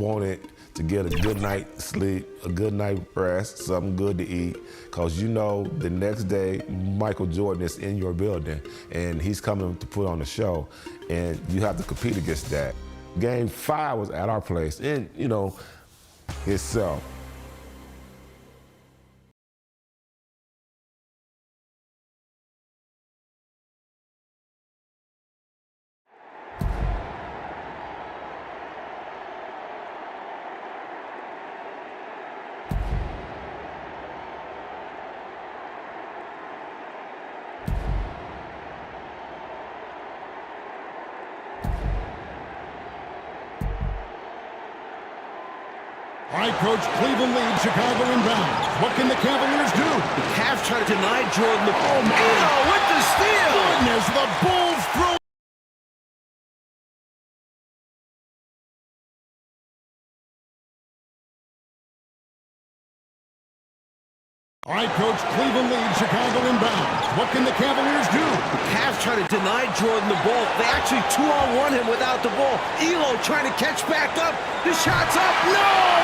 wanted to get a good night's sleep, a good night's rest, something good to eat, because you know the next day Michael Jordan is in your building and he's coming to put on a show, and you have to compete against that. Game 5 was at our place in, you know, itself. All right, Coach, Cleveland leads, Chicago inbound. What can the Cavaliers do? The Cavs try to deny Jordan the ball. Oh, with the steal! Goodness, the Bulls throw. All right, Coach, Cleveland leads, Chicago inbound. What can the Cavaliers do? The Cavs try to deny Jordan the ball. They actually 2-on-1 him without the ball. Elo trying to catch back up. The shot's up. No,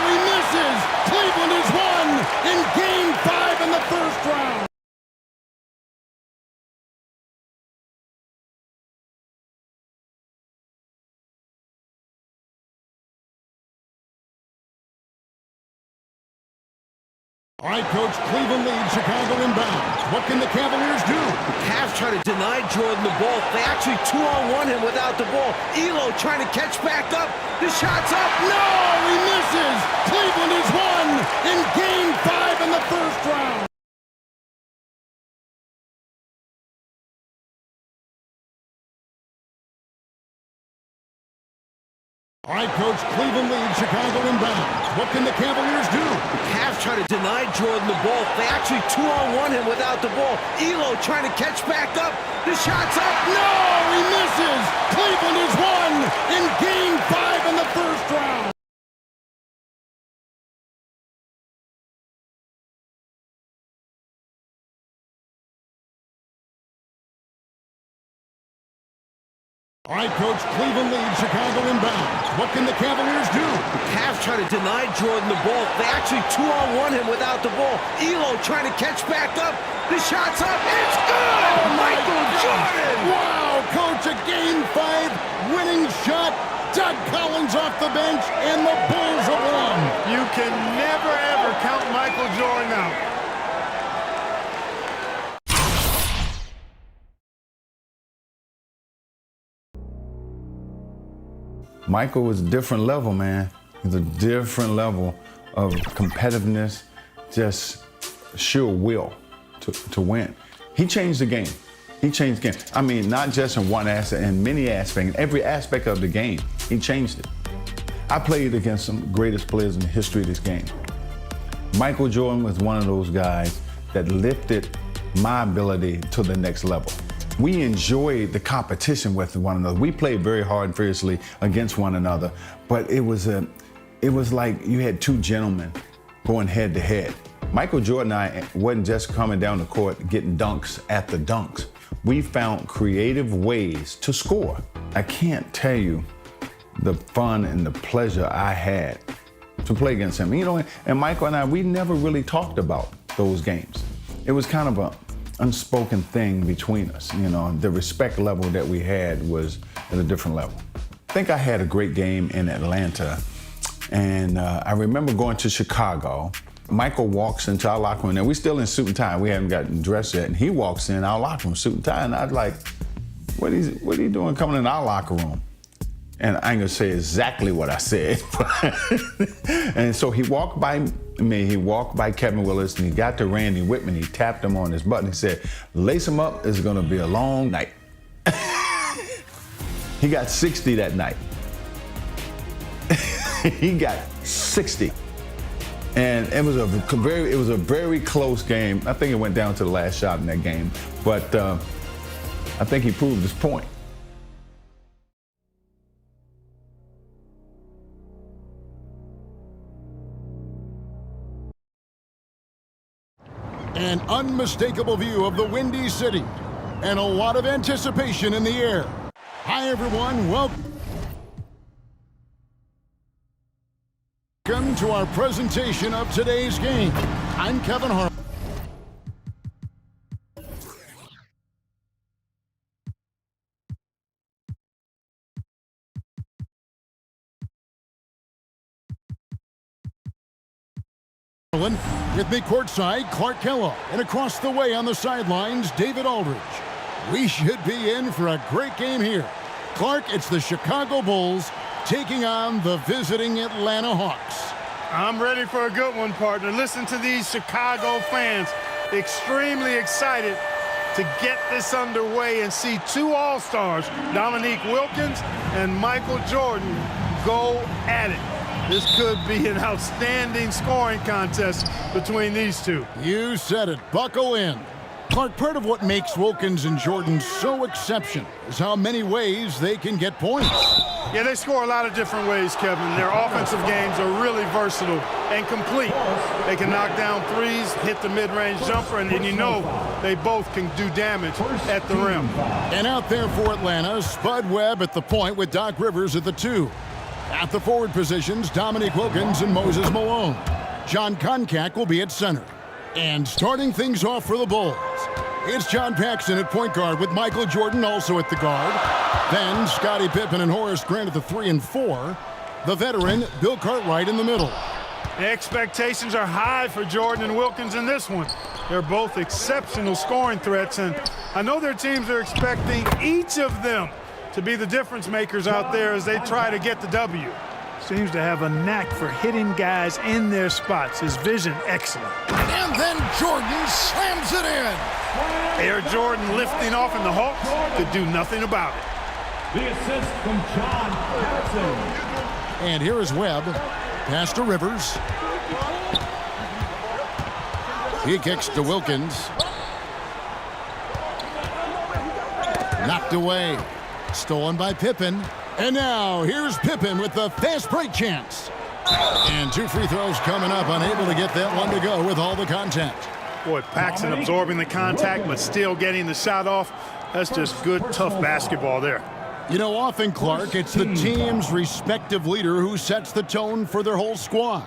he misses. Cleveland has won in Game 5 in the first round. All right, Coach, Cleveland leads, Chicago inbound. What can the Cavaliers do? The Cavs try to deny Jordan the ball. They actually 2-on-1 him without the ball. Elo trying to catch back up. The shot's up. No, he misses. Cleveland has won in Game 5 in the first round. All right, Coach, Cleveland leads, Chicago inbound. What can the Cavaliers do? The Cavs try to deny Jordan the ball. They actually 2-on-1 him without the ball. Elo trying to catch back up. The shot's up. No, he misses. Cleveland has won in Game 5 in the first round. All right, Coach, Cleveland leads, Chicago inbound. What can the Cavaliers do? The Cavs try to deny Jordan the ball. They actually 2-on-1 him without the ball. Elo trying to catch back up. The shot's up. It's good! Michael Jordan! Wow, Coach, a Game 5 winning shot. Doug Collins off the bench, and the Bulls have won. You can never, ever count Michael Jordan out. Michael was a different level, man. He's a different level of competitiveness, just sheer will to win. He changed the game. He changed the game. I mean, not just in one aspect, in many aspects, in every aspect of the game, he changed it. I played against some of the greatest players in the history of this game. Michael Jordan was one of those guys that lifted my ability to the next level. We enjoyed the competition with one another. We played very hard and fiercely against one another, but it was like you had two gentlemen going head to head. Michael Jordan and I wasn't just coming down the court getting dunks at the dunks. We found creative ways to score. I can't tell you the fun and the pleasure I had to play against him. You know, and Michael and I, we never really talked about those games. It was kind of a unspoken thing between us. You know, the respect level that we had was at a different level. I think I had a great game in Atlanta, and I remember going to Chicago. Michael walks into our locker room, and we're still in suit and tie. We haven't gotten dressed yet, and he walks in our locker room, suit and tie, and I was like, what are you doing coming in our locker room? And I ain't gonna say exactly what I said. And so he walked by me, he walked by Kevin Willis, and he got to Randy Whitman, he tapped him on his butt, and he said, lace him up, it's gonna be a long night. He got 60 that night. He got 60. And it was a very close game. I think it went down to the last shot in that game, but I think he proved his point. An unmistakable view of the Windy City and a lot of anticipation in the air. Hi, everyone. Welcome. Welcome to our presentation of today's game. I'm Kevin Hart. With me courtside, Clark Kellogg, and across the way on the sidelines, David Aldridge. We should be in for a great game here. Clark, it's the Chicago Bulls taking on the visiting Atlanta Hawks. I'm ready for a good one, partner. Listen to these Chicago fans. Extremely excited to get this underway and see two All-Stars, Dominique Wilkins and Michael Jordan, go at it. This could be an outstanding scoring contest between these two. You said it. Buckle in. Clark, part of what makes Wilkins and Jordan so exceptional is how many ways they can get points. Yeah, they score a lot of different ways, Kevin. Their offensive games are really versatile and complete. They can knock down threes, hit the mid-range jumper, and you know they both can do damage at the rim. And out there for Atlanta, Spud Webb at the point with Doc Rivers at the 2. At the forward positions, Dominique Wilkins and Moses Malone. John Koncak will be at center. And starting things off for the Bulls, it's John Paxson at point guard with Michael Jordan also at the guard. Then Scottie Pippen and Horace Grant at the 3 and 4. The veteran, Bill Cartwright in the middle. Expectations are high for Jordan and Wilkins in this one. They're both exceptional scoring threats, and I know their teams are expecting each of them to be the difference makers out there as they try to get the W. Seems to have a knack for hitting guys in their spots. His vision, excellent. And then Jordan slams it in. Air Jordan lifting off, and the Hawks could do nothing about it. The assist from John Paxson. And here is Webb. Pass to Rivers. He kicks to Wilkins. Knocked away. Stolen by Pippen. And now here's Pippen with the fast break chance. And 2 free throws coming up, unable to get that one to go with all the contact. Boy, Paxson absorbing the contact but still getting the shot off. That's just good, tough basketball there. You know, often, Clark, it's the team's respective leader who sets the tone for their whole squad.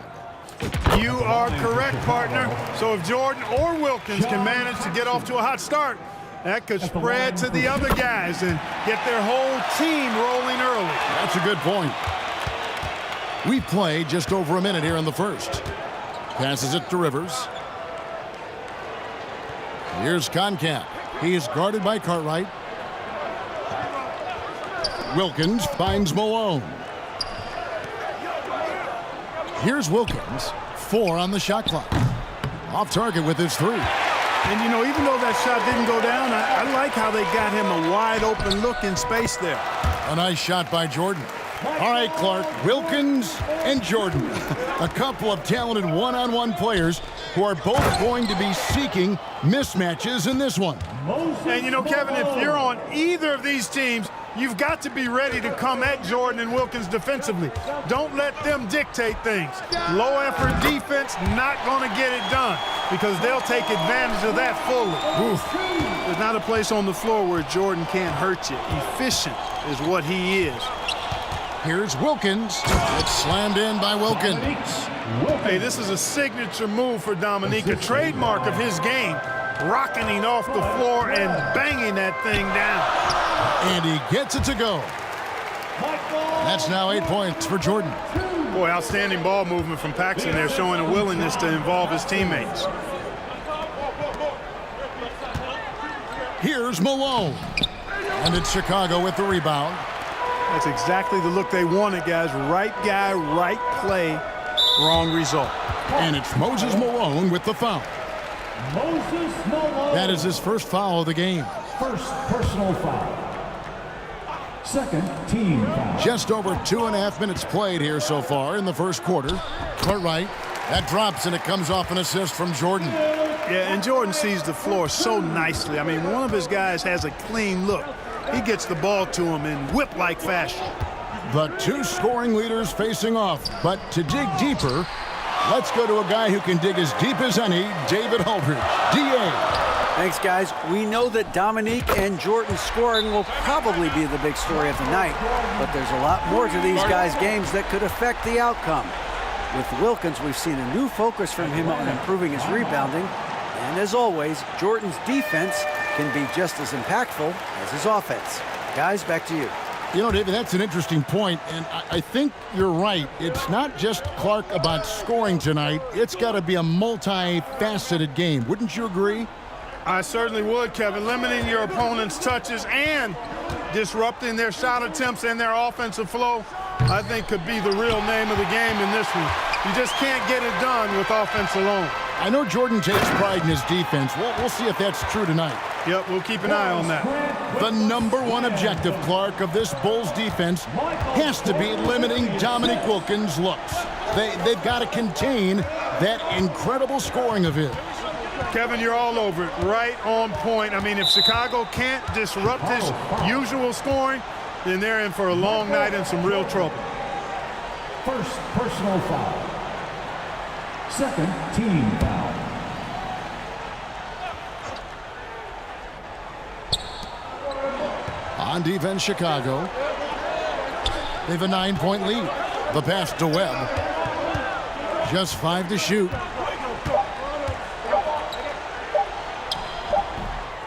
You are correct, partner. So if Jordan or Wilkins can manage to get off to a hot start, that could spread to the other guys and get their whole team rolling early. That's a good point. We played just over a minute here in the first. Passes it to Rivers. Here's Koncak. He is guarded by Cartwright. Wilkins finds Malone. Here's Wilkins. 4 on the shot clock. Off target with his 3. And, you know, even though that shot didn't go down, I like how they got him a wide-open look in space there. A nice shot by Jordan. All right, Clark, Wilkins and Jordan, a couple of talented one-on-one players who are both going to be seeking mismatches in this one. And, you know, Kevin, if you're on either of these teams, you've got to be ready to come at Jordan and Wilkins defensively. Don't let them dictate things. Low-effort defense, not going to get it done because they'll take advantage of that fully. Oof. There's not a place on the floor where Jordan can't hurt you. Efficient is what he is. Here's Wilkins. It's slammed in by Wilkins. Hey, this is a signature move for Dominique, a trademark of his game. Rocketing off the floor and banging that thing down. And he gets it to go. That's now 8 points for Jordan. Boy, outstanding ball movement from Paxson there, showing a willingness to involve his teammates. Here's Malone. And it's Chicago with the rebound. That's exactly the look they wanted, guys. Right guy, right play, wrong result. And it's Moses Malone with the foul. Moses Malone. That is his first foul of the game. First personal foul. Second team foul. Just over 2.5 minutes played here so far in the first quarter. Cartwright, that drops and it comes off an assist from Jordan. Yeah, and Jordan sees the floor so nicely. I mean, one of his guys has a clean look. He gets the ball to him in whip-like fashion. The 2 scoring leaders facing off. But to dig deeper, let's go to a guy who can dig as deep as any, David Aldridge. D.A. Thanks, guys. We know that Dominique and Jordan's scoring will probably be the big story of the night, but there's a lot more to these guys' games that could affect the outcome. With Wilkins, we've seen a new focus from him on improving his rebounding. And as always, Jordan's defense can be just as impactful as his offense. Guys, back to you. You know, David, that's an interesting point, and I think you're right. It's not just Clark about scoring tonight. It's got to be a multifaceted game. Wouldn't you agree? I certainly would, Kevin. Limiting your opponent's touches and disrupting their shot attempts and their offensive flow, I think could be the real name of the game in this one. You just can't get it done with offense alone. I know Jordan takes pride in his defense. We'll see if that's true tonight. Yep, we'll keep an eye on that. The number one objective, Clark, of this Bulls defense has to be limiting Dominique Wilkins' looks. They've got to contain that incredible scoring of his. Kevin, you're all over it. Right on point. I mean, if Chicago can't disrupt his usual scoring, then they're in for a long night and some real trouble. First personal foul. Second team foul. On defense, Chicago. They have a 9-point lead. The pass to Webb. Just 5 to shoot.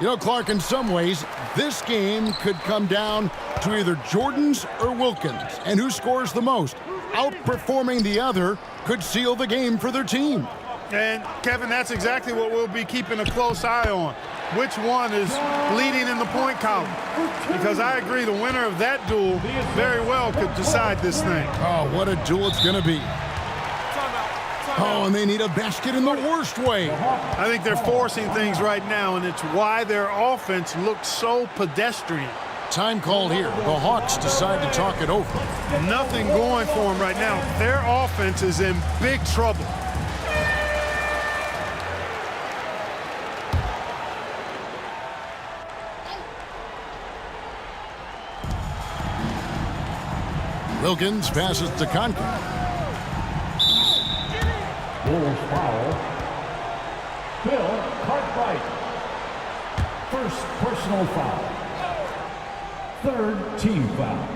You know, Clark, in some ways, this game could come down to either Jordan's or Wilkins. And who scores the most? Outperforming the other could seal the game for their team. And, Kevin, that's exactly what we'll be keeping a close eye on. Which one is leading in the point column? Because I agree the winner of that duel very well could decide this thing. Oh, what a duel it's going to be. Oh, and they need a basket in the worst way. I think they're forcing things right now, and it's why their offense looks so pedestrian. Time called here. The Hawks decide to talk it over. Nothing going for them right now. Their offense is in big trouble. Wilkins passes to Conker. Bulls foul. Bill Cartwright. First personal foul. Third team foul.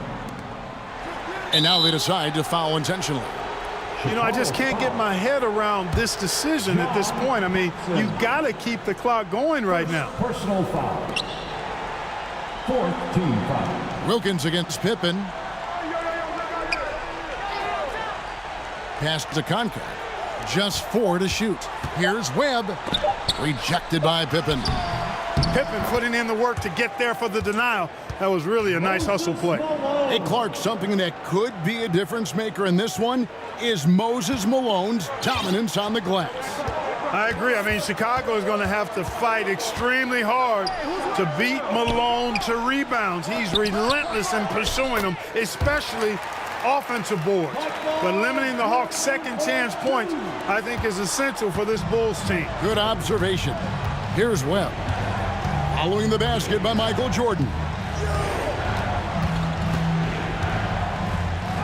And now they decide to foul intentionally. You know, I just can't get my head around this decision at this point. I mean, you got to keep the clock going right now. Personal foul. Fourth team foul. Wilkins against Pippen. Pass to Conker. Just 4 to shoot. Here's Webb. Rejected by Pippen. Pippen putting in the work to get there for the denial. That was really a nice hustle play. Hey, Clark, something that could be a difference maker in this one is Moses Malone's dominance on the glass. I agree. I mean, Chicago is going to have to fight extremely hard to beat Malone to rebounds. He's relentless in pursuing them, especially offensive boards. But limiting the Hawks' second chance points, I think, is essential for this Bulls team. Good observation. Here's Webb. Following the basket by Michael Jordan.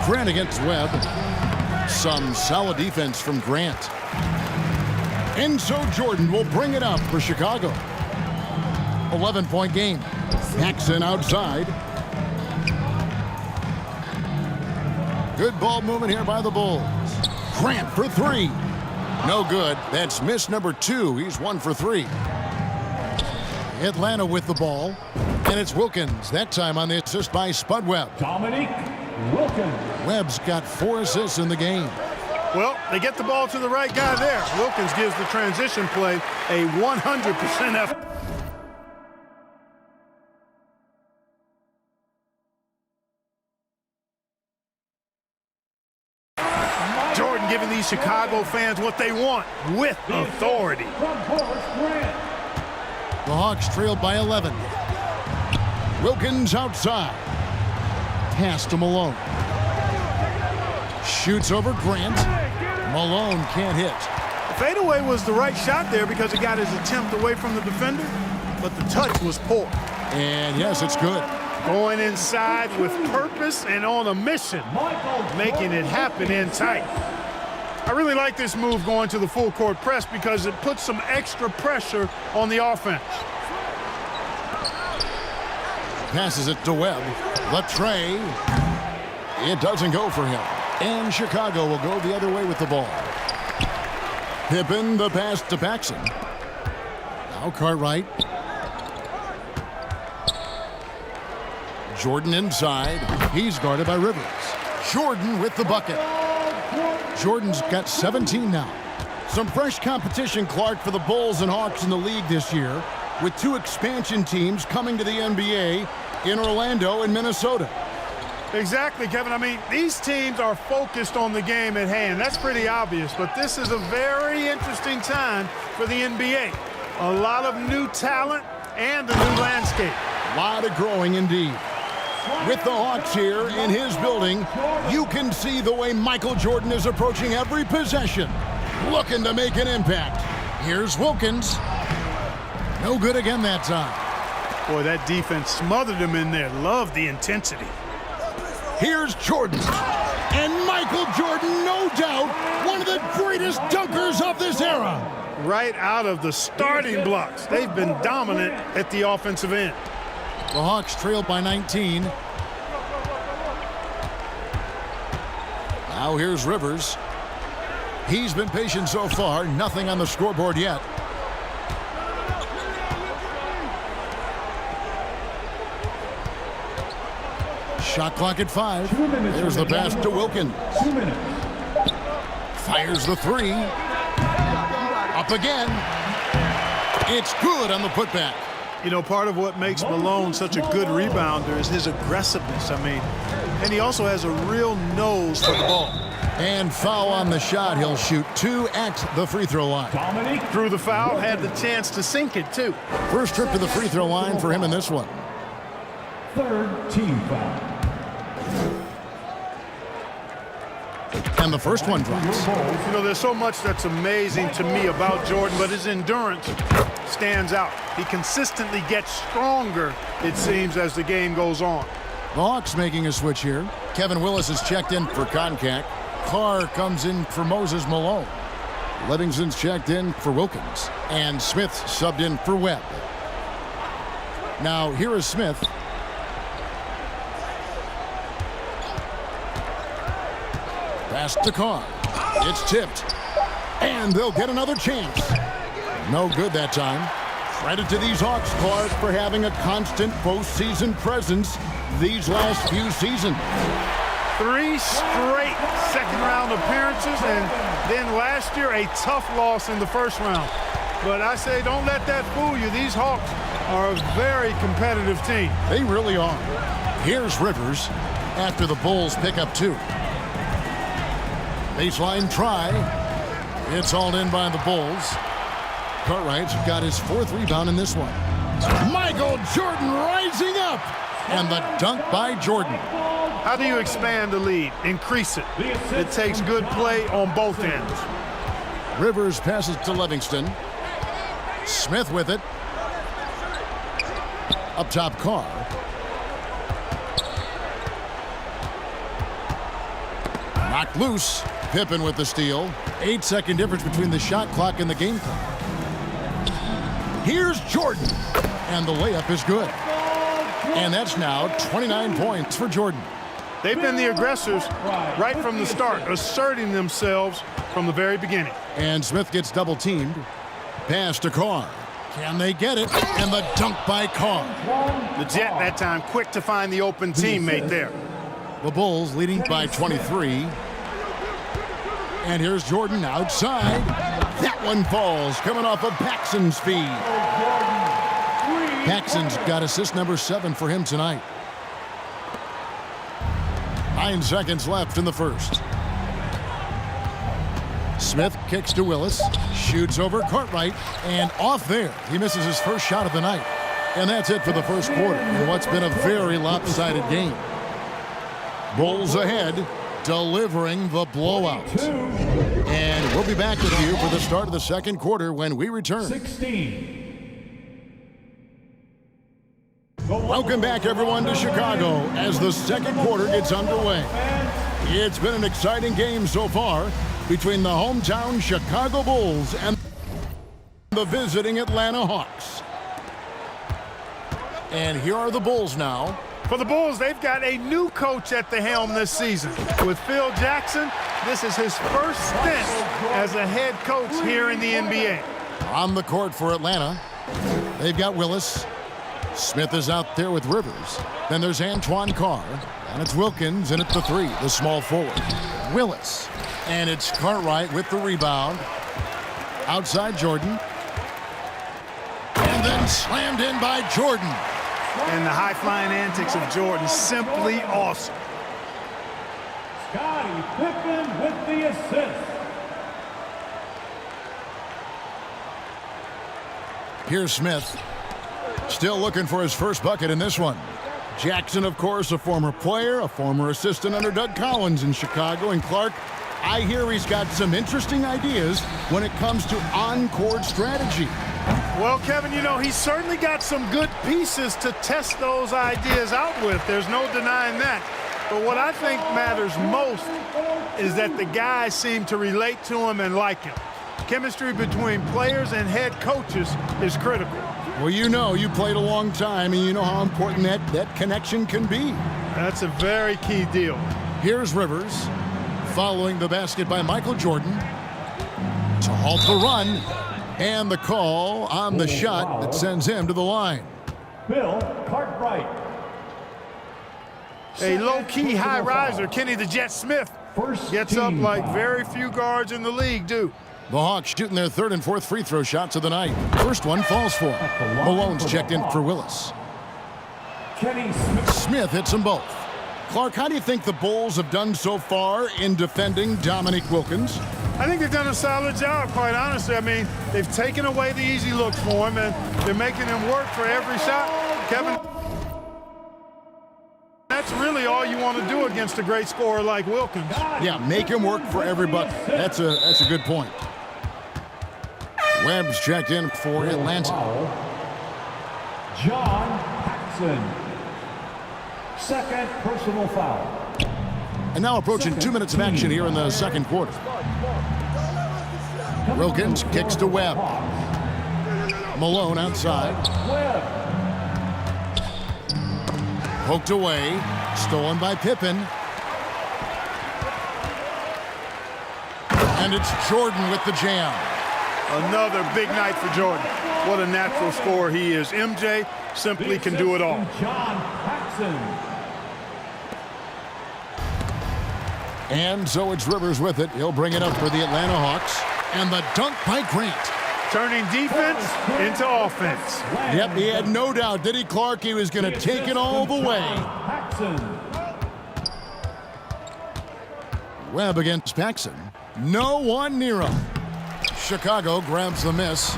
Grant against Webb. Some solid defense from Grant. And so Jordan will bring it up for Chicago. 11-point game. Paxson outside. Good ball movement here by the Bulls. Grant for 3. No good. That's miss number 2. He's 1 for 3. Atlanta with the ball. And it's Wilkins. That time on the assist by Spud Webb. Dominique Wilkins. Webb's got 4 assists in the game. Well, they get the ball to the right guy there. Wilkins gives the transition play a 100% effort. Jordan giving these Chicago fans what they want with authority. The Hawks trailed by 11. Wilkins outside. Pass to Malone. Shoots over Grant. Malone can't hit. The fadeaway was the right shot there because he got his attempt away from the defender, but the touch was poor. And yes, it's good. Going inside with purpose and on a mission, making it happen in tight. I really like this move going to the full court press because it puts some extra pressure on the offense. Passes it to Webb. The tray. It doesn't go for him. And Chicago will go the other way with the ball. Pippen, the pass to Paxson. Now Cartwright. Jordan inside. He's guarded by Rivers. Jordan with the bucket. Jordan's got 17 now. Some fresh competition, Clark, for the Bulls and Hawks in the league this year, with 2 expansion teams coming to the NBA in Orlando and Minnesota. Exactly, Kevin. I mean, these teams are focused on the game at hand. That's pretty obvious, but this is a very interesting time for the NBA. A lot of new talent and a new landscape. A lot of growing indeed. With the Hawks here in his building, you can see the way Michael Jordan is approaching every possession, looking to make an impact. Here's Wilkins. No good again that time. Boy, that defense smothered him in there. Love the intensity. Here's Jordan. And Michael Jordan, no doubt, one of the greatest dunkers of this era. Right out of the starting blocks. They've been dominant at the offensive end. The Hawks trailed by 19. Now here's Rivers. He's been patient so far. Nothing on the scoreboard yet. Shot clock at 5. There's the pass to Wilkins. 2 minutes. Fires the 3. Up again. It's good on the putback. You know, part of what makes Malone such a good rebounder is his aggressiveness. I mean, and he also has a real nose for the ball. And foul on the shot. He'll shoot 2 at the free throw line. Through the foul, had the chance to sink it, too. First trip to the free throw line for him in this one. 3rd team foul. And the first one drops. You know, there's so much that's amazing to me about Jordan, but his endurance stands out. He consistently gets stronger, it seems, as the game goes on. The Hawks making a switch here. Kevin Willis is checked in for Concac. Carr comes in for Moses Malone. Livingston's checked in for Wilkins. And Smith subbed in for Webb. Now here is Smith. Pass to Carr. It's tipped. And they'll get another chance. No good that time. Credit to these Hawks, Clark, for having a constant postseason presence these last few seasons. 3 straight second-round appearances, and then last year a tough loss in the first round. But I say don't let that fool you. These Hawks are a very competitive team. They really are. Here's Rivers after the Bulls pick up 2. Baseline try. It's hauled in by the Bulls. Cartwright's got his 4th rebound in this one. Michael Jordan rising up. And the dunk by Jordan. How do you expand the lead? Increase it. It takes good play on both ends. Rivers passes to Livingston. Smith with it. Up top, Carr. Knocked loose. Pippen with the steal. 8-second difference between the shot clock and the game clock. Here's Jordan. And the layup is good. And that's now 29 points for Jordan. They've been the aggressors right from the start, asserting themselves from the very beginning. And Smith gets double teamed. Pass to Carr. Can they get it? And the dunk by Carr. The Jet that time quick to find the open teammate there. The Bulls leading by 23. And here's Jordan outside. That one falls, coming off of Paxson's feed. Paxson's got assist number 7 for him tonight. 9 seconds left in the first. Smith kicks to Willis, shoots over Cartwright, and off there. He misses his first shot of the night. And that's it for the first quarter in what's been a very lopsided game. Bulls ahead, delivering the blowout. And we'll be back with you for the start of the second quarter when we return. 16. Welcome back, everyone, to Chicago as the second quarter gets underway. It's been an exciting game so far between the hometown Chicago Bulls and the visiting Atlanta Hawks. And here are the Bulls now For the Bulls, they've got a new coach at the helm this season. With Phil Jackson, this is his first stint as a head coach here in the NBA. On the court for Atlanta, they've got Willis. Smith is out there with Rivers. Then there's Antoine Carr. And it's Wilkins in at the three, the small forward. Willis. And it's Cartwright with the rebound. Outside Jordan. And then slammed in by Jordan. And the high-flying antics of Jordan, simply awesome. Scottie Pippen with the assist. Here's Smith. Still looking for his first bucket in this one. Jackson, of course, a former player, a former assistant under Doug Collins in Chicago. And Clark, I hear he's got some interesting ideas when it comes to on-court strategy. Well, Kevin, you know, he's certainly got some good pieces to test those ideas out with. There's no denying that. But what I think matters most is that the guys seem to relate to him and like him. Chemistry between players and head coaches is critical. Well, you know, you played a long time, and you know how important that connection can be. That's a very key deal. Here's Rivers, following the basket by Michael Jordan to halt the run, and the call on the shot that sends him to the line. Bill Cartwright. A low-key high riser, Kenny the Jet Smith, gets up like very few guards in the league do. The Hawks shooting their third and fourth free throw shots of the night. First one falls for him. Malone's checked in for Willis. Kenny Smith. Smith hits them both. Clark, how do you think the Bulls have done so far in defending Dominique Wilkins? I think they've done a solid job, quite honestly. I mean, they've taken away the easy looks for him, and they're making him work for every shot. Kevin, that's really all you want to do against a great scorer like Wilkins. Yeah, make him work for every bucket. That's a good point. Webb's checked in for Atlanta. John Paxson. Second personal foul. And now approaching 2 minutes of action here in the second quarter. Wilkins kicks to Webb. Malone outside. Poked away. Stolen by Pippen. And it's Jordan with the jam. Another big night for Jordan. What a natural scorer he is. MJ simply can do it all. John Paxson. And so it's Rivers with it. He'll bring it up for the Atlanta Hawks. And the dunk by Grant. Turning defense into offense. Yep, he had no doubt, did he, Clark? He was going to take it all the way. Paxson. Webb against Paxson. No one near him. Chicago grabs the miss.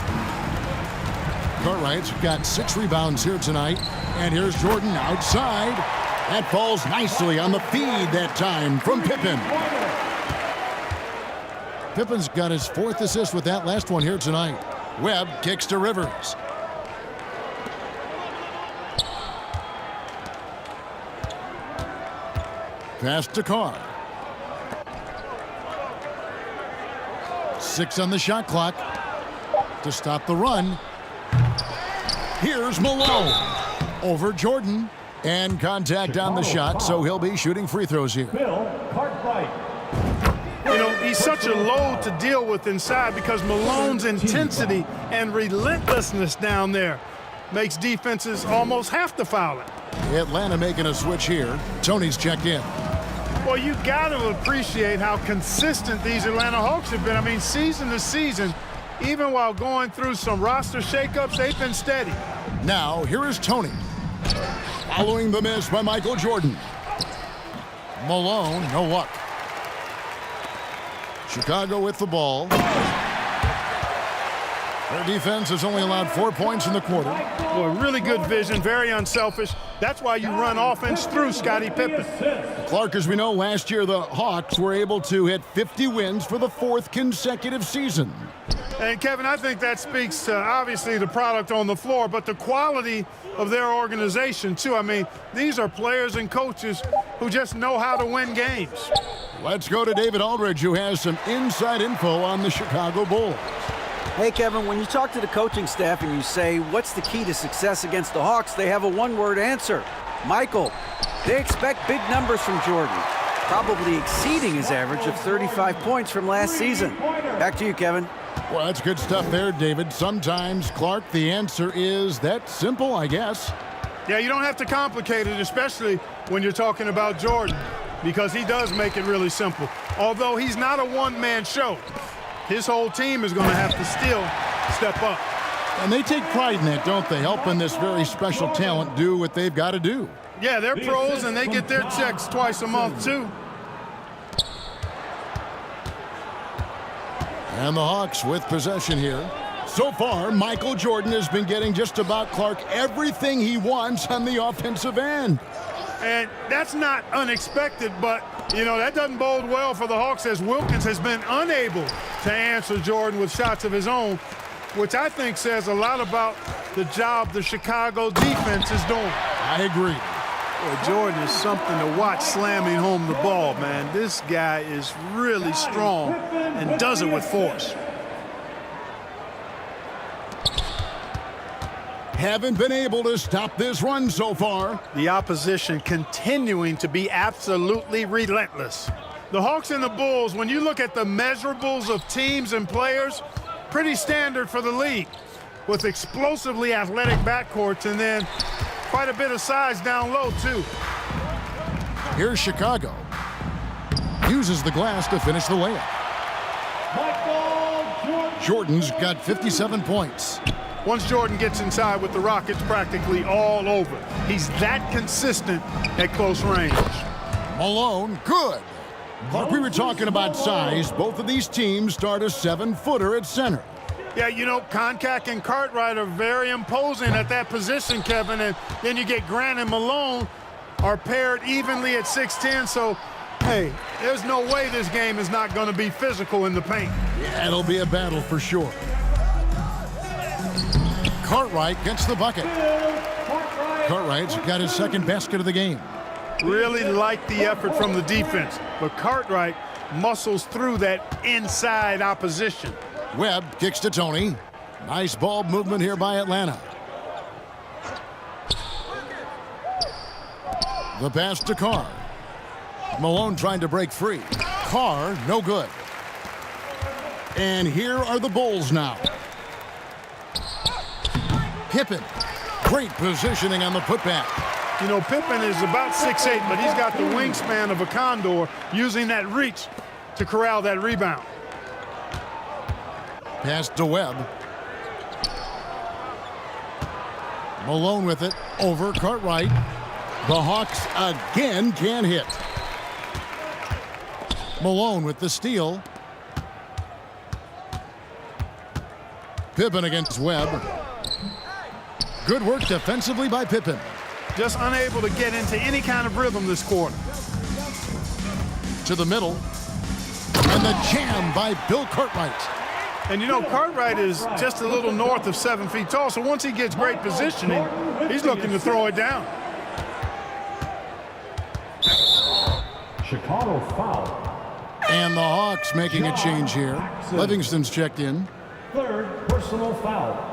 Cartwright's got 6 rebounds here tonight. And here's Jordan outside. That falls nicely on the feed that time from Pippen. Pippen's got his 4th assist with that last one here tonight. Webb kicks to Rivers. Pass to Carr. 6 on the shot clock to stop the run. Here's Malone over Jordan, and contact on the shot, so he'll be shooting free throws here. Bill Cartwright. You know, he's such a load to deal with inside because Malone's intensity and relentlessness down there makes defenses almost have to foul it. Atlanta making a switch here. Tony's checked in. Well, you got to appreciate how consistent these Atlanta Hawks have been. I mean, season to season, even while going through some roster shakeups, they've been steady. Now, here is Tony. Following the miss by Michael Jordan. Malone, no luck. Chicago with the ball. Their defense has only allowed 4 points in the quarter. Boy, really good vision, very unselfish. That's why you run offense through Scottie Pippen. Clark, as we know, last year the Hawks were able to hit 50 wins for the 4th consecutive season. And Kevin, I think that speaks to obviously the product on the floor, but the quality of their organization too. I mean, these are players and coaches who just know how to win games. Let's go to David Aldridge, who has some inside info on the Chicago Bulls. Hey, Kevin, when you talk to the coaching staff and you say, what's the key to success against the Hawks, they have a one-word answer: Michael, they expect big numbers from Jordan, probably exceeding his average of 35 points from last season. Back to you, Kevin. Well, that's good stuff there, David. Sometimes, Clark, the answer is that simple, I guess. Yeah, you don't have to complicate it, especially when you're talking about Jordan, because he does make it really simple. Although he's not a one-man show, his whole team is going to have to still step up. And they take pride in that, don't they? Helping this very special talent do what they've got to do. Yeah, they're pros, and they get their checks twice a month, too. And the Hawks with possession here. So far, Michael Jordan has been getting just about, Clark, everything he wants on the offensive end. And that's not unexpected, but, you know, that doesn't bode well for the Hawks as Wilkins has been unable to answer Jordan with shots of his own, which I think says a lot about the job the Chicago defense is doing. I agree. Well, Jordan is something to watch slamming home the ball, man. This guy is really strong and does it with force. Haven't been able to stop this run so far. The opposition continuing to be absolutely relentless. The Hawks and the Bulls, when you look at the measurables of teams and players, pretty standard for the league, with explosively athletic backcourts and then quite a bit of size down low, too. Here's Chicago. Uses the glass to finish the layup. Jordan's got 57 points. Once Jordan gets inside with the Rockets, practically all over. He's that consistent at close range. Malone, good. Clark, we were talking about size. Both of these teams start a 7-footer at center. Yeah, you know, Koncak and Cartwright are very imposing at that position, Kevin, and then you get Grant and Malone are paired evenly at 6'10", so, hey, there's no way this game is not going to be physical in the paint. Yeah, it'll be a battle for sure. Cartwright gets the bucket. Cartwright's got his second basket of the game. Really like the effort from the defense, but Cartwright muscles through that inside opposition. Webb kicks to Tony. Nice ball movement here by Atlanta. The pass to Carr. Malone trying to break free. Carr, no good. And here are the Bulls now. Pippen, great positioning on the putback. You know, Pippen is about 6'8", but he's got the wingspan of a condor, using that reach to corral that rebound. Pass to Webb. Malone with it over Cartwright. The Hawks again can't hit. Malone with the steal. Pippen against Webb. Good work defensively by Pippen. Just unable to get into any kind of rhythm this quarter. To the middle. And the jam by Bill Cartwright. And you know, Cartwright is just a little north of 7 feet tall, so once he gets great positioning, he's looking to throw it down. Chicago foul. And the Hawks making a change here. Livingston's checked in. Third personal foul.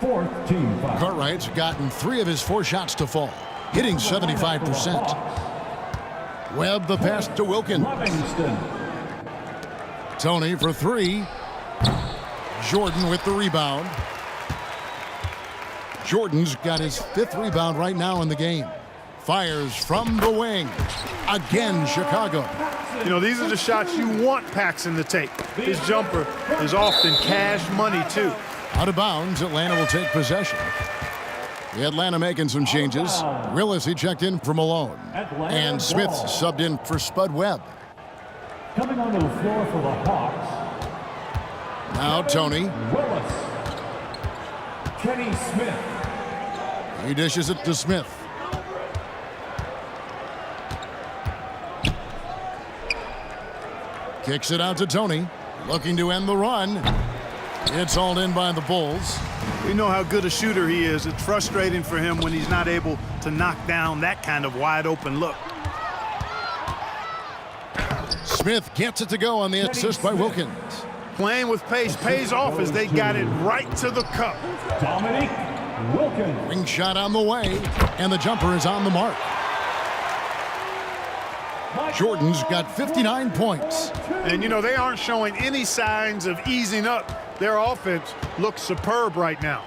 Fourth team foul. Cartwright's gotten 3 of his 4 shots to fall, hitting 75%. Webb the pass to Wilkins. Livingston. Tony for 3. Jordan with the rebound. Jordan's got his 5th rebound right now in the game. Fires from the wing. Again, Chicago. You know, these are the shots you want Paxson to take. His jumper is often cash money, too. Out of bounds, Atlanta will take possession. The Atlanta making some changes. Willis, he checked in for Malone. And Smith subbed in for Spud Webb. Coming onto the floor for the Hawks. Now Tony. Willis. Kenny Smith. He dishes it to Smith. Kicks it out to Tony. Looking to end the run. It's hauled in by the Bulls. We know how good a shooter he is. It's frustrating for him when he's not able to knock down that kind of wide open look. Smith gets it to go on the assist by Wilkins. Playing with pace pays off as they got it right to the cup. Dominique Wilkins. Ring shot on the way, and the jumper is on the mark. Jordan's got 59 points. And, you know, they aren't showing any signs of easing up. Their offense looks superb right now.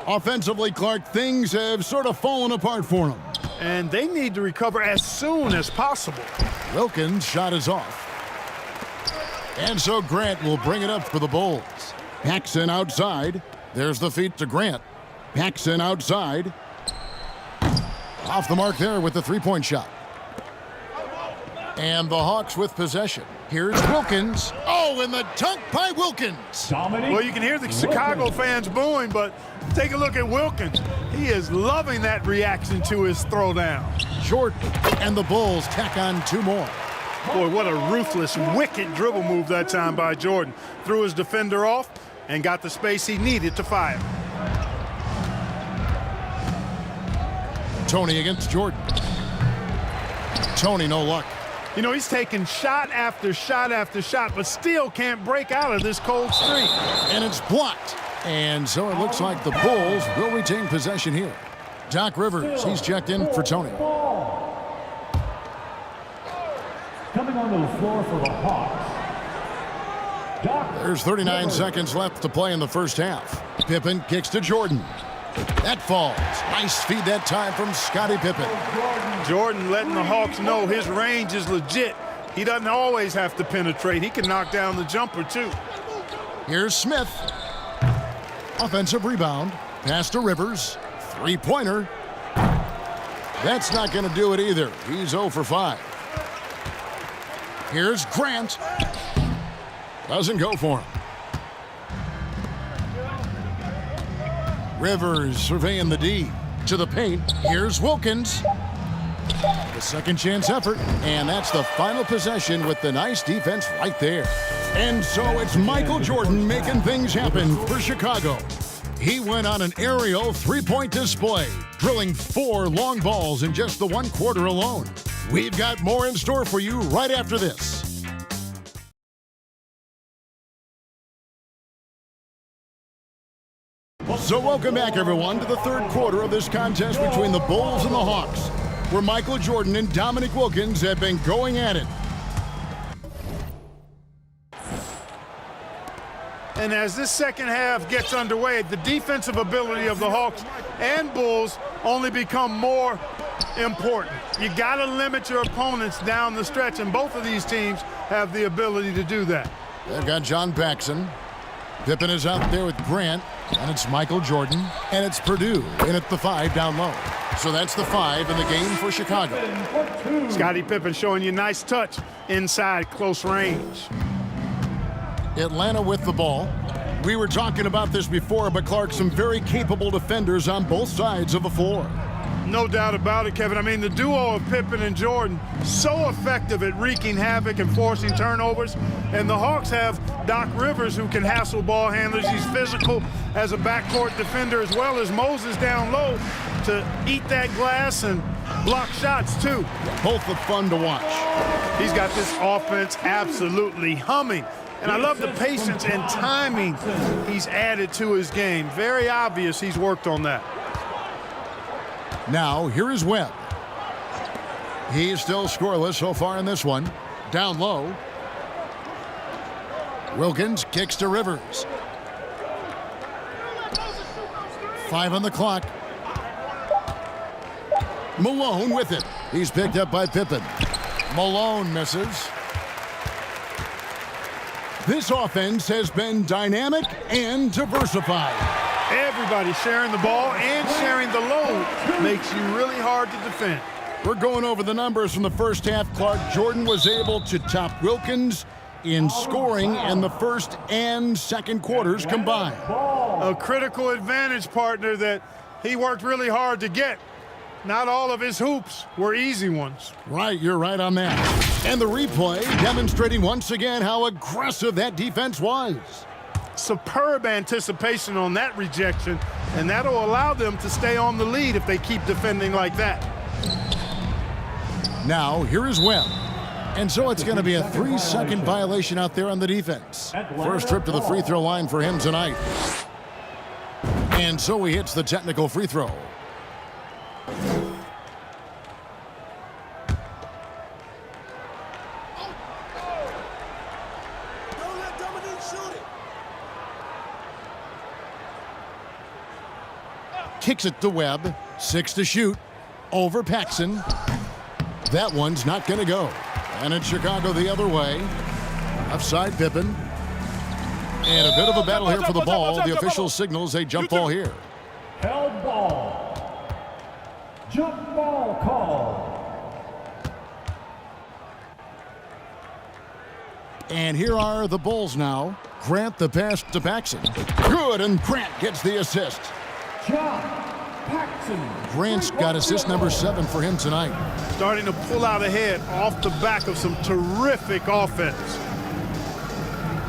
Offensively, Clark, things have sort of fallen apart for them. And they need to recover as soon as possible. Wilkins' shot is off. And so Grant will bring it up for the Bulls. Paxson outside. There's the feed to Grant. Paxson outside. Off the mark there with the three-point shot. And the Hawks with possession. Here's Wilkins. Oh, and the dunk by Wilkins. Well, you can hear the Chicago fans booing, but take a look at Wilkins. He is loving that reaction to his throwdown. Jordan and the Bulls tack on two more. Boy, what a ruthless, wicked dribble move that time by Jordan. Threw his defender off and got the space he needed to fire. Tony against Jordan. Tony, no luck. You know, he's taking shot after shot after shot, but still can't break out of this cold streak. And it's blocked. And so it looks like the Bulls will retain possession here. Doc Rivers, he's checked in for Tony. Coming onto the floor for the Hawks. There's 39 seconds left to play in the first half. Pippen kicks to Jordan. That falls. Nice feed that time from Scottie Pippen. Jordan letting the Hawks know his range is legit. He doesn't always have to penetrate. He can knock down the jumper, too. Here's Smith. Offensive rebound. Pass to Rivers. Three-pointer. That's not going to do it either. He's 0 for 5. Here's Grant. Doesn't go for him. Rivers surveying the D. To the paint. Here's Wilkins. The second chance effort. And that's the final possession with the nice defense right there. And so it's Michael Jordan making things happen for Chicago. He went on an aerial three-point display, drilling 4 long balls in just the 1 quarter alone. We've got more in store for you right after this. So welcome back, everyone, to the third quarter of this contest between the Bulls and the Hawks, where Michael Jordan and Dominique Wilkins have been going at it. And as this second half gets underway, the defensive ability of the Hawks and Bulls only become more important. You got to limit your opponents down the stretch, and both of these teams have the ability to do that. They've got John Paxson. Pippen is out there with Grant, and it's Michael Jordan, and it's Purdue in at the 5 down low. So that's the 5 in the game for Chicago. Scottie Pippen showing you nice touch inside close range. Atlanta with the ball. We were talking about this before, but Clark, some very capable defenders on both sides of the floor. No doubt about it, Kevin. I mean, the duo of Pippen and Jordan, so effective at wreaking havoc and forcing turnovers. And the Hawks have Doc Rivers, who can hassle ball handlers. He's physical as a backcourt defender, as well as Moses down low to eat that glass and block shots, too. Both are fun to watch. He's got this offense absolutely humming. And I love the patience and timing he's added to his game. Very obvious he's worked on that. Now, here is Webb. He's still scoreless so far in this one. Down low. Wilkins kicks to Rivers. 5 on the clock. Malone with it. He's picked up by Pippen. Malone misses. This offense has been dynamic and diversified. Everybody sharing the ball and sharing the load makes you really hard to defend. We're going over the numbers from the first half. Clark, Jordan was able to top Wilkins in scoring in the first and second quarters combined. A critical advantage, partner, that he worked really hard to get. Not all of his hoops were easy ones. Right, you're right on that. And the replay demonstrating once again how aggressive that defense was. Superb anticipation on that rejection, and that'll allow them to stay on the lead if they keep defending like that. Now, here is Webb. And so it's going to be a 3-second violation out there on the defense. First trip to the free throw line for him tonight. And so he hits the technical free throw. Kicks it to Webb. 6 to shoot. Over Paxson. That one's not going to go. And it's Chicago the other way. Offside Pippen. And a bit of a battle here for the ball. The official signals a jump ball here. Held ball. Jump ball call. And here are the Bulls now. Grant the pass to Paxson. Good, and Grant gets the assist. John Paxson. Grant's got assist number 7 for him tonight. Starting to pull out ahead off the back of some terrific offense.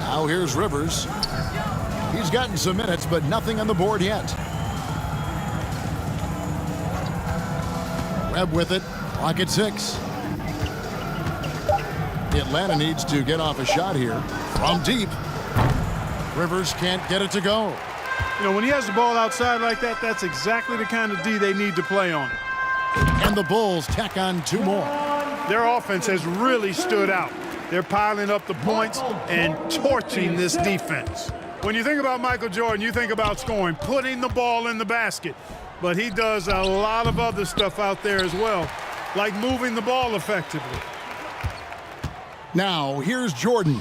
Now here's Rivers. He's gotten some minutes, but nothing on the board yet. Webb with it. Clock at 6. Atlanta needs to get off a shot here. From deep. Rivers can't get it to go. You know, when he has the ball outside like that, that's exactly the kind of D they need to play on. And the Bulls tack on 2 more. Their offense has really stood out. They're piling up the points and torching this defense. When you think about Michael Jordan, you think about scoring, putting the ball in the basket. But he does a lot of other stuff out there as well, like moving the ball effectively. Now, here's Jordan.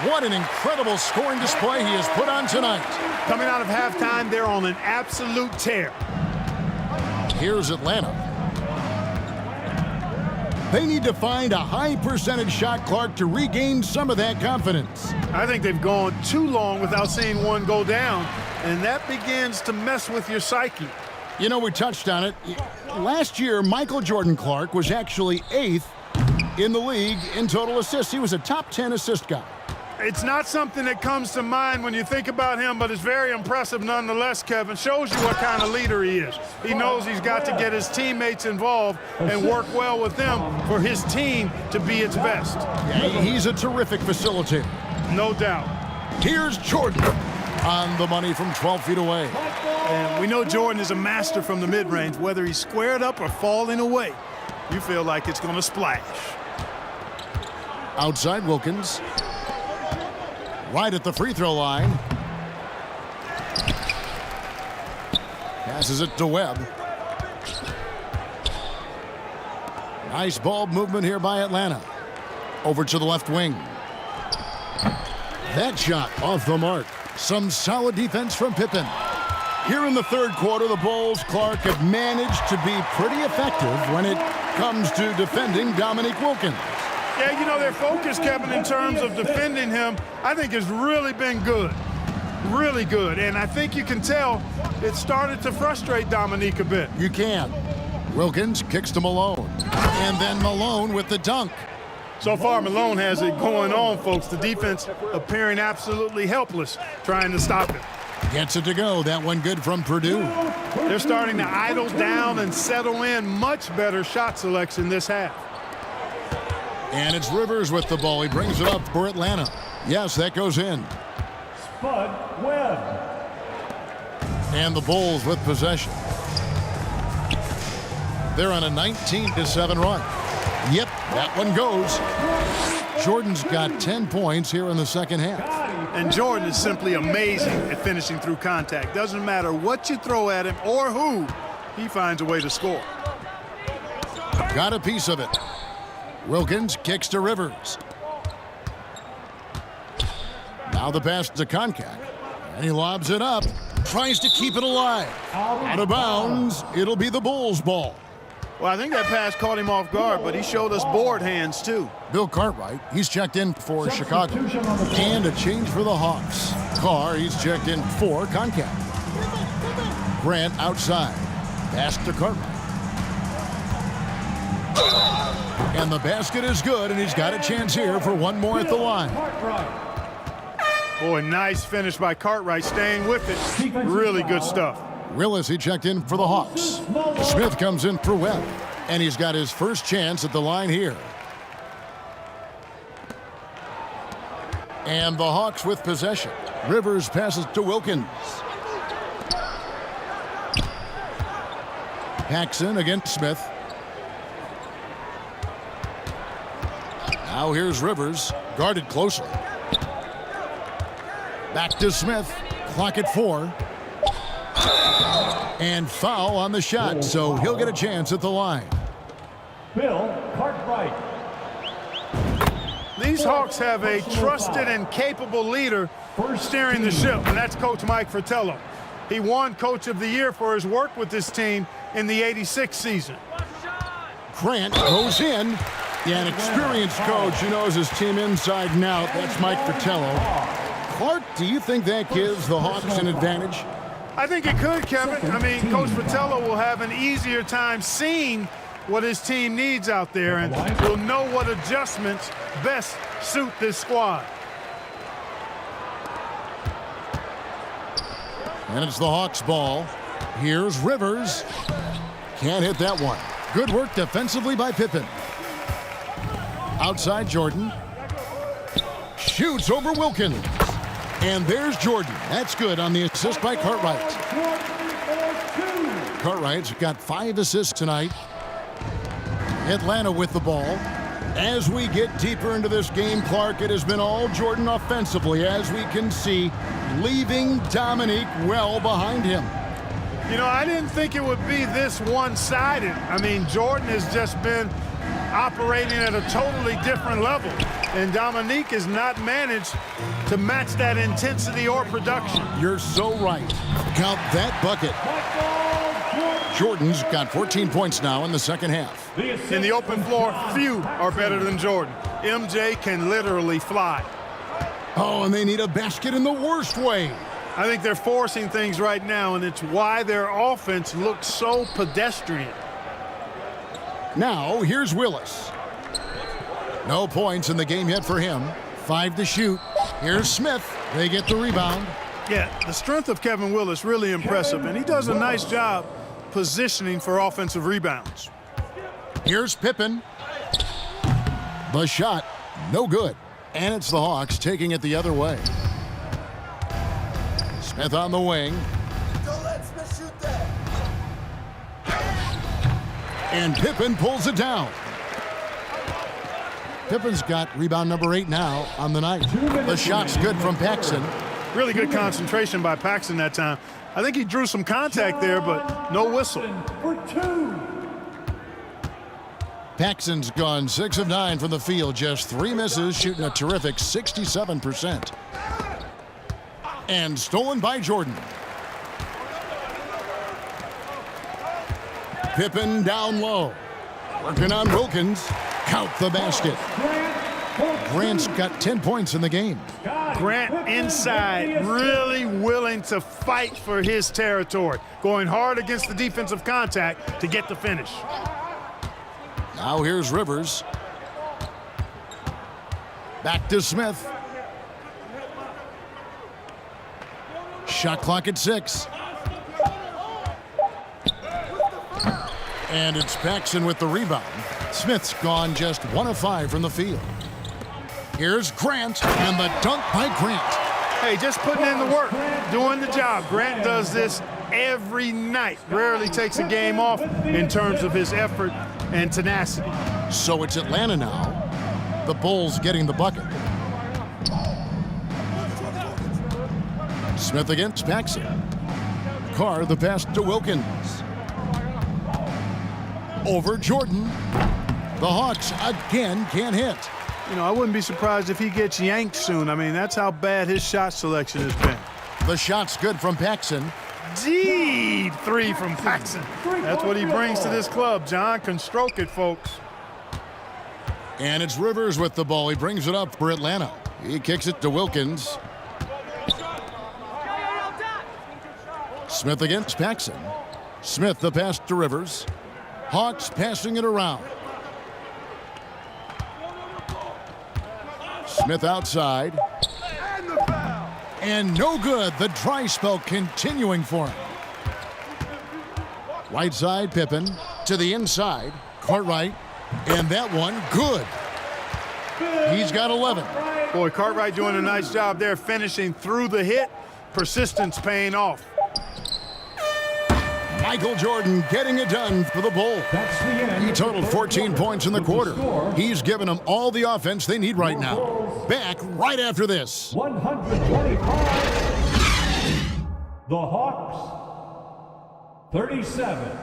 What an incredible scoring display he has put on tonight. Coming out of halftime, they're on an absolute tear. Here's Atlanta. They need to find a high percentage shot, Clark, to regain some of that confidence. I think they've gone too long without seeing one go down, and that begins to mess with your psyche. You know, we touched on it. Last year, Michael Jordan Clark was actually 8th in the league in total assists. He was a top 10 assist guy. It's not something that comes to mind when you think about him, but it's very impressive nonetheless, Kevin. Shows you what kind of leader he is. He knows he's got to get his teammates involved and work well with them for his team to be its best. Yeah, he's a terrific facilitator. No doubt. Here's Jordan on the money from 12 feet away. And we know Jordan is a master from the mid-range. Whether he's squared up or falling away, you feel like it's going to splash. Outside Wilkins. Right at the free throw line. Passes it to Webb. Nice ball movement here by Atlanta. Over to the left wing. That shot off the mark. Some solid defense from Pippen. Here in the third quarter, the Bulls, Clark, have managed to be pretty effective when it comes to defending Dominique Wilkins. Yeah, you know, their focus, Kevin, in terms of defending him, I think has really been good. Really good. And I think you can tell it started to frustrate Dominique a bit. You can. Wilkins kicks to Malone. And then Malone with the dunk. So far, Malone has it going on, folks. The defense appearing absolutely helpless trying to stop it. Gets it to go. That one good from Purdue. They're starting to idle down and settle in. Much better shot selection this half. And it's Rivers with the ball. He brings it up for Atlanta. Yes, that goes in. Spud Webb. And the Bulls with possession. They're on a 19-7 run. Yep, that one goes. Jordan's got 10 points here in the second half. And Jordan is simply amazing at finishing through contact. Doesn't matter what you throw at him or who, he finds a way to score. Got a piece of it. Wilkins kicks to Rivers. Now the pass to Koncak. And he lobs it up. Tries to keep it alive. Out of bounds. It'll be the Bulls' ball. Well, I think that pass caught him off guard, but he showed us board hands, too. Bill Cartwright, he's checked in for Chicago. And a change for the Hawks. Carr, he's checked in for Koncak. Grant outside. Pass to Cartwright. And the basket is good, and he's got a chance here for one more at the line. Boy, nice finish by Cartwright, staying with it. Really good stuff. Willis, he checked in for the Hawks. Smith comes in for Webb, and he's got his first chance at the line here. And the Hawks with possession. Rivers passes to Wilkins. Paxson against Smith. Now here's Rivers, guarded closely. Back to Smith, clock at 4. And foul on the shot, so he'll get a chance at the line. Bill Cartwright. These Hawks have a trusted and capable leader steering the ship, and that's Coach Mike Fratello. He won Coach of the Year for his work with this team in the '86 season. Grant goes in. Yeah, an experienced coach who knows his team inside and out. That's Mike Fratello. Clark, do you think that gives the Hawks an advantage? I think it could, Kevin. I mean, Coach Fratello will have an easier time seeing what his team needs out there, and will know what adjustments best suit this squad. And it's the Hawks' ball. Here's Rivers. Can't hit that one. Good work defensively by Pippen. Outside Jordan. Shoots over Wilkins. And there's Jordan. That's good on the assist by Cartwright. Cartwright's got 5 assists tonight. Atlanta with the ball. As we get deeper into this game, Clark, it has been all Jordan offensively, as we can see, leaving Dominique well behind him. You know, I didn't think it would be this one-sided. I mean, Jordan has just been operating at a totally different level, and Dominique has not managed to match that intensity or production. You're so right. Count that bucket. Jordan's got 14 points now in the second half. In the open floor, few are better than Jordan. MJ can literally fly. Oh, and they need a basket in the worst way. I think they're forcing things right now, and it's why their offense looks so pedestrian. Now, here's Willis. No points in the game yet for him. 5 to shoot. Here's Smith. They get the rebound. Yeah, the strength of Kevin Willis really impressive, and he does a nice job positioning for offensive rebounds. Here's Pippen. The shot, no good. And it's the Hawks taking it the other way. Smith on the wing. Don't let Smith shoot that. And Pippen pulls it down. Pippen's got rebound number 8 now on the night. The shot's good from Paxson. Really good concentration by Paxson that time. I think he drew some contact there, but no whistle. For 2. Paxson's gone 6 of 9 from the field, just 3 misses, shooting a terrific 67%. And stolen by Jordan. Pippen down low. Working on Wilkins. Count the basket. Grant's got 10 points in the game. Grant inside, really willing to fight for his territory, going hard against the defensive contact to get the finish. Now here's Rivers. Back to Smith. Shot clock at 6. And it's Paxson with the rebound. Smith's gone just 1 of 5 from the field. Here's Grant, and the dunk by Grant. Hey, just putting in the work, doing the job. Grant does this every night. Rarely takes a game off in terms of his effort and tenacity. So it's Atlanta now. The Bulls getting the bucket. Smith against Paxson. Carr the pass to Wilkins. Over Jordan. The Hawks again can't hit. You know, I wouldn't be surprised if he gets yanked soon. I mean, that's how bad his shot selection has been. The shot's good from Paxson. Deep 3 from Paxson. That's what he brings to this club. John can stroke it, folks. And it's Rivers with the ball. He brings it up for Atlanta. He kicks it to Wilkins. Smith against Paxson. Smith the pass to Rivers. Hawks passing it around. Smith outside. And no good. The dry spell continuing for him. Right side, Pippen. To the inside. Cartwright. And that one, good. He's got 11. Boy, Cartwright doing a nice job there, finishing through the hit. Persistence paying off. Michael Jordan getting it done for the Bulls. That's the end. He totaled 14 points in the quarter. He's given them all the offense they need right now. Back right after this. 125. The Hawks, 37.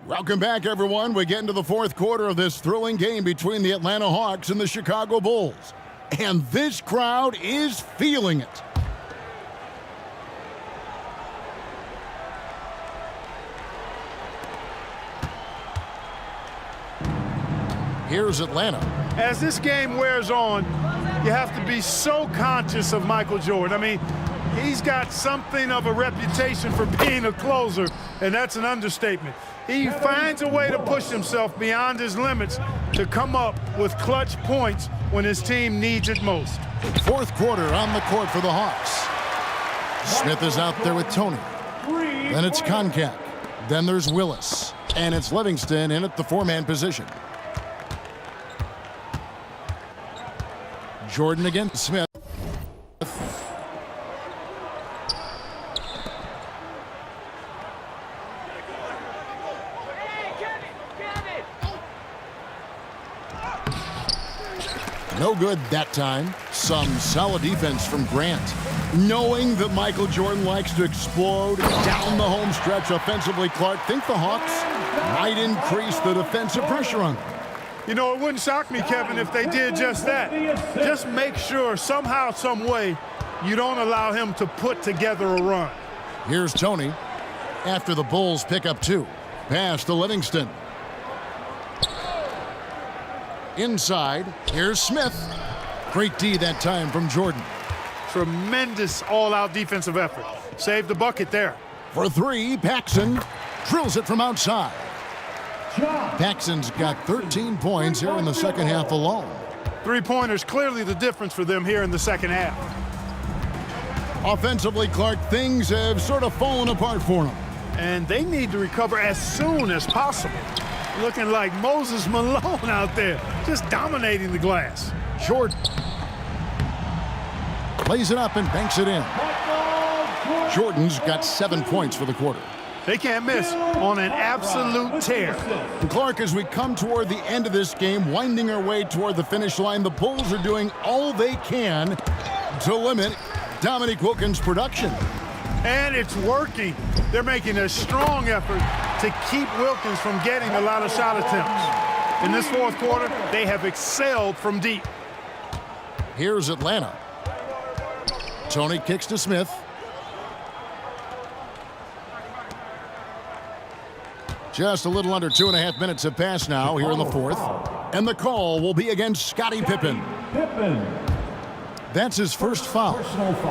Welcome back, everyone. We get into the fourth quarter of this thrilling game between the Atlanta Hawks and the Chicago Bulls. And this crowd is feeling it. Here's Atlanta. As this game wears on, you have to be so conscious of Michael Jordan. I mean, he's got something of a reputation for being a closer, and that's an understatement. He finds a way to push himself beyond his limits to come up with clutch points when his team needs it most. Fourth quarter on the court for the Hawks. Smith is out there with Tony. Then it's Koncak. Then there's Willis. And it's Livingston in at the four-man position. Jordan against Smith. No good that time. Some solid defense from Grant. Knowing that Michael Jordan likes to explode down the home stretch offensively, Clark, think the Hawks might increase the defensive pressure on them. You know, it wouldn't shock me, Kevin, if they did just that. Just make sure somehow, some way, you don't allow him to put together a run. Here's Tony after the Bulls pick up two. Pass to Livingston. Inside, here's Smith. Great D that time from Jordan. Tremendous all-out defensive effort. Saved the bucket there. For three, Paxson drills it from outside. Paxson's got 13 points here in the second half alone. Three-pointers clearly the difference for them here in the second half. Offensively, Clark, things have sort of fallen apart for them. And they need to recover as soon as possible. Looking like Moses Malone out there, just dominating the glass. Jordan plays it up and banks it in. Jordan's got 7 points for the quarter. They can't miss on an absolute tear. And Clark, as we come toward the end of this game, winding our way toward the finish line, the Bulls are doing all they can to limit Dominique Wilkins' production. And it's working. They're making a strong effort to keep Wilkins from getting a lot of shot attempts. In this fourth quarter, they have excelled from deep. Here's Atlanta. Tony kicks to Smith. Just a little under 2.5 minutes have passed now here in the fourth. And the call will be against Scottie Pippen. That's his first foul.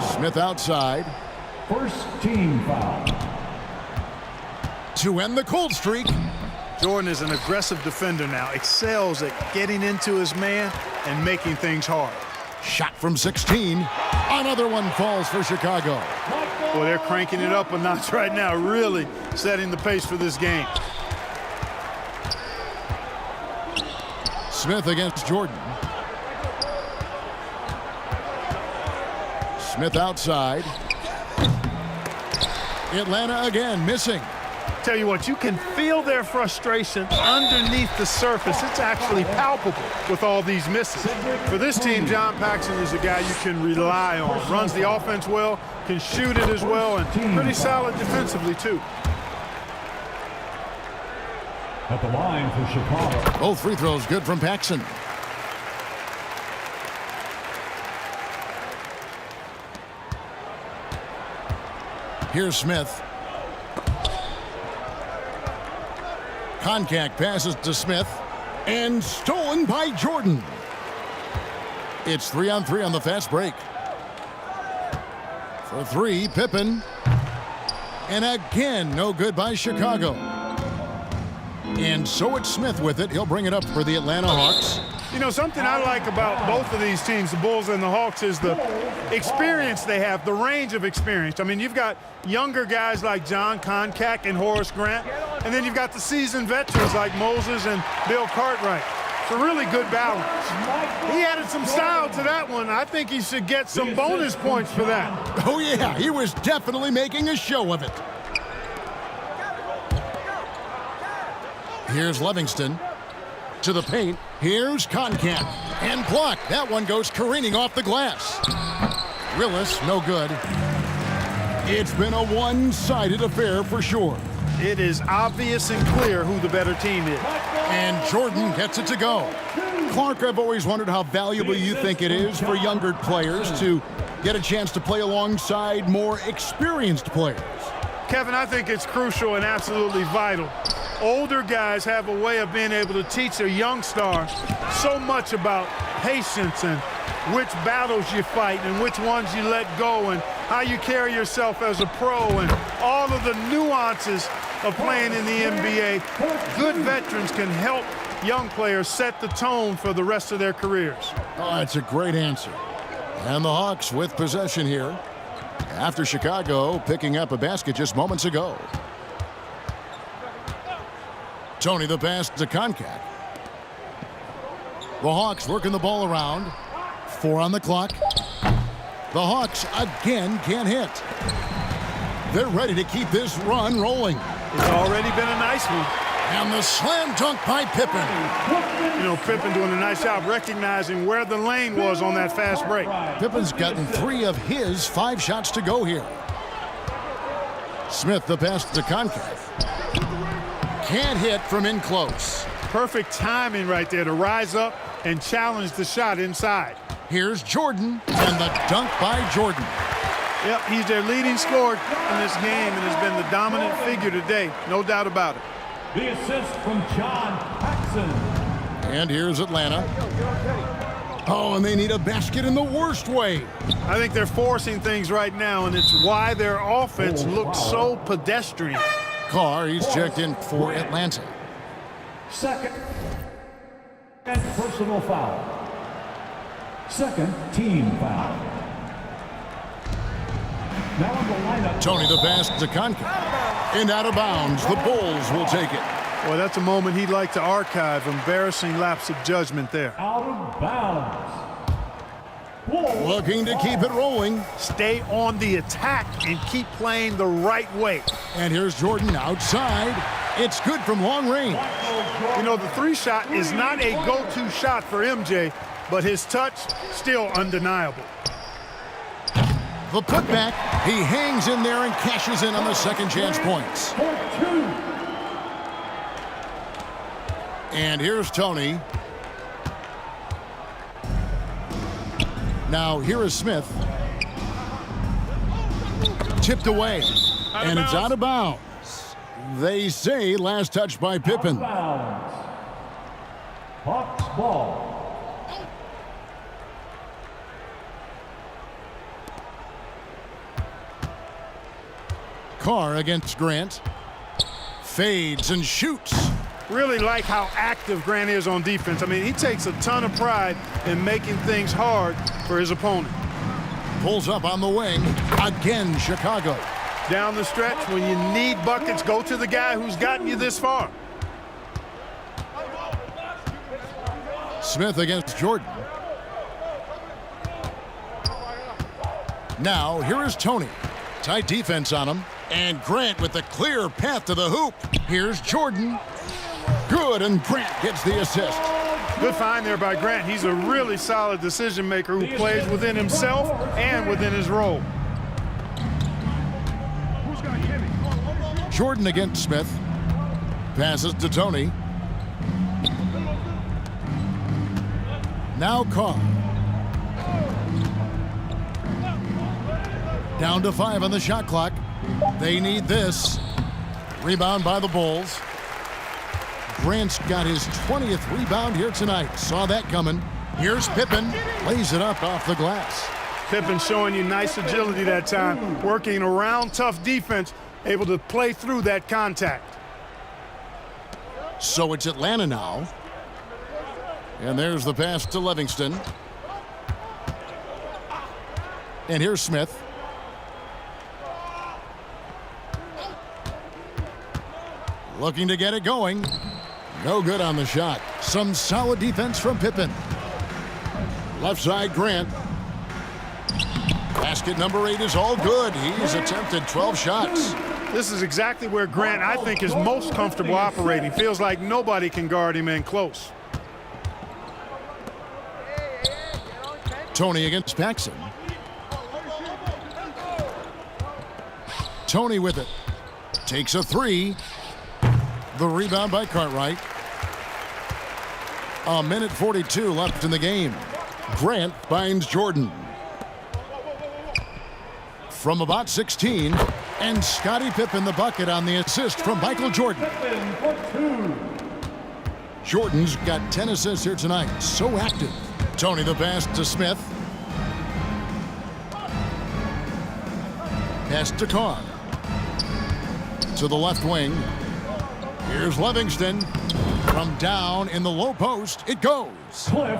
Smith outside. First team foul. To end the cold streak. Jordan is an aggressive defender now. Excels at getting into his man and making things hard. Shot from 16. Another one falls for Chicago. Boy, they're cranking it up a notch right now, really setting the pace for this game. Smith against Jordan. Smith outside. Atlanta again missing. Tell you what, you can feel their frustration underneath the surface. It's actually palpable with all these misses. For this team, John Paxson is a guy you can rely on. Runs the offense well, can shoot it as well, and pretty solid defensively, too. At the line for Chicago. Both free throws good from Paxson. Here's Smith. Koncak passes to Smith. And stolen by Jordan. It's 3-on-3 on the fast break. For three, Pippen. And again, no good by Chicago. And so it's Smith with it. He'll bring it up for the Atlanta Hawks. You know, something I like about both of these teams, the Bulls and the Hawks, is the experience they have, the range of experience. I mean, you've got younger guys like John Koncak and Horace Grant, and then you've got the seasoned veterans like Moses and Bill Cartwright. It's a really good balance. He added some style to that one. I think he should get some bonus points for that. Oh, yeah, he was definitely making a show of it. Here's Livingston. To the paint. Here's Concat. And blocked. That one goes careening off the glass. Willis, no good. It's been a one-sided affair for sure. It is obvious and clear who the better team is. And Jordan gets it to go. Clark, I've always wondered how valuable you think it is for younger players to get a chance to play alongside more experienced players. Kevin, I think it's crucial and absolutely vital. Older guys have a way of being able to teach their young stars so much about patience and which battles you fight and which ones you let go and how you carry yourself as a pro and all of the nuances of playing in the NBA. Good veterans can help young players set the tone for the rest of their careers. Oh, that's a great answer. And the Hawks with possession here after Chicago picking up a basket just moments ago. Tony the pass to Concat. The Hawks working the ball around. 4 on the clock. The Hawks again can't hit. They're ready to keep this run rolling. It's already been a nice one. And the slam dunk by Pippen. You know, Pippen doing a nice job recognizing where the lane was on that fast break. Pippen's gotten 3 of his 5 shots to go here. Smith the pass to Concat. Can't hit from in close. Perfect timing right there to rise up and challenge the shot inside. Here's Jordan, and the dunk by Jordan. Yep, he's their leading scorer in this game and has been the dominant figure today, no doubt about it. The assist from John Paxson. And here's Atlanta. Oh, and they need a basket in the worst way. I think they're forcing things right now, and it's why their offense looks so pedestrian. Carr, he's checked in for Atlanta. Second and personal foul. Second team foul. Now on the lineup. Tony the pass to Concat. And out of bounds. The Bulls will take it. Well, that's a moment he'd like to archive. Embarrassing lapse of judgment there. Out of bounds. Bulls. Looking to keep it rolling. Stay on the attack and keep playing the right way. And here's Jordan outside. It's good from long range. You know, the 3-shot is not a go-to shot for MJ, but his touch still undeniable. The putback, he hangs in there and cashes in on the second chance points. And here's Tony. Now here is Smith. Tipped away, and it's out of bounds. They say last touch by Pippen. Hawks ball. Carr against Grant. Fades and shoots. Really like how active Grant is on defense. I mean, he takes a ton of pride in making things hard for his opponent. Pulls up on the wing. Again, Chicago. Down the stretch, when you need buckets, go to the guy who's gotten you this far. Smith against Jordan. Now, here is Tony. Tight defense on him. And Grant with the clear path to the hoop. Here's Jordan. Good, and Grant gets the assist. Good find there by Grant. He's a really solid decision maker who plays within himself and within his role. Jordan against Smith. Passes to Tony. Now Carr. Down to 5 on the shot clock. They need this. Rebound by the Bulls. Grant's got his 20th rebound here tonight. Saw that coming. Here's Pippen. Lays it up off the glass. Pippen showing you nice agility that time. Working around tough defense. Able to play through that contact. So it's Atlanta now. And there's the pass to Livingston. And here's Smith. Looking to get it going. No good on the shot. Some solid defense from Pippen. Left side, Grant. Basket number 8 is all good. He's attempted 12 shots. This is exactly where Grant, I think, is most comfortable operating. Feels like nobody can guard him in close. Tony against Paxson. Tony with it. Takes a three. The rebound by Cartwright. A minute 42 left in the game. Grant finds Jordan. From about 16, and Scottie Pippen the bucket on the assist from Michael Jordan. Jordan's got 10 assists here tonight. So active. Tony the pass to Smith. Pass to Carr. To the left wing. Here's Livingston. From down in the low post, it goes.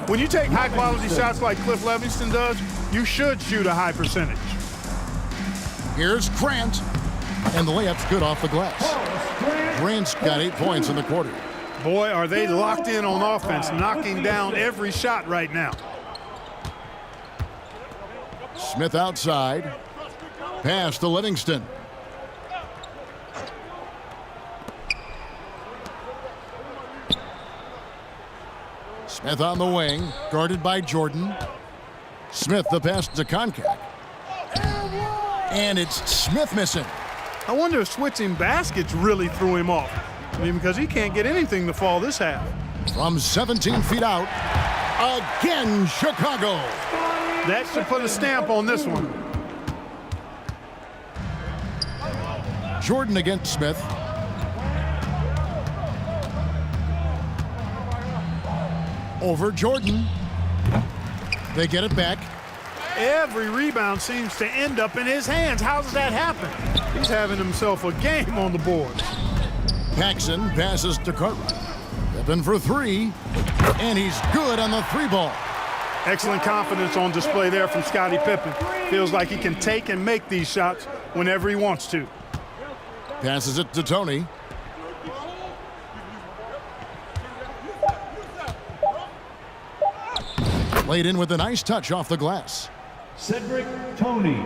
When you take high-quality shots like Cliff Livingston does, you should shoot a high percentage. Here's Grant. And the layup's good off the glass. Grant's got 8 points in the quarter. Boy, are they locked in on offense, knocking down every shot right now. Smith outside. Pass to Livingston. Smith on the wing, guarded by Jordan. Smith the pass to Koncak. And it's Smith missing. I wonder if switching baskets really threw him off. I mean, because he can't get anything to fall this half. From 17 feet out, again Chicago. That should put a stamp on this one. Jordan against Smith. Over Jordan. They get it back. Every rebound seems to end up in his hands. How does that happen? He's having himself a game on the board. Paxson passes to Cartwright. Pippen for three. And he's good on the three ball. Excellent confidence on display there from Scottie Pippen. Feels like he can take and make these shots whenever he wants to. Passes it to Tony. Laid in with a nice touch off the glass. Cedric Tony.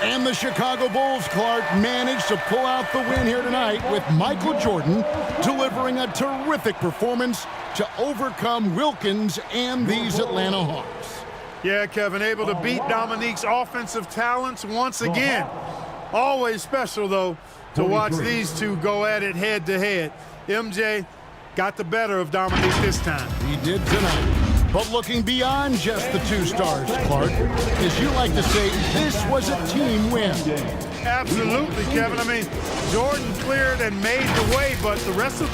And the Chicago Bulls, Clark, managed to pull out the win here tonight with Michael Jordan delivering a terrific performance to overcome Wilkins and these Atlanta Hawks. Yeah, Kevin, able to beat Dominique's offensive talents once again. Always special, though, to watch these two go at it head-to-head. MJ got the better of Dominique this time. He did tonight. But looking beyond just the two stars, Clark, as you like to say, this was a team win. Absolutely, Kevin. I mean, Jordan cleared and made the way, but the rest of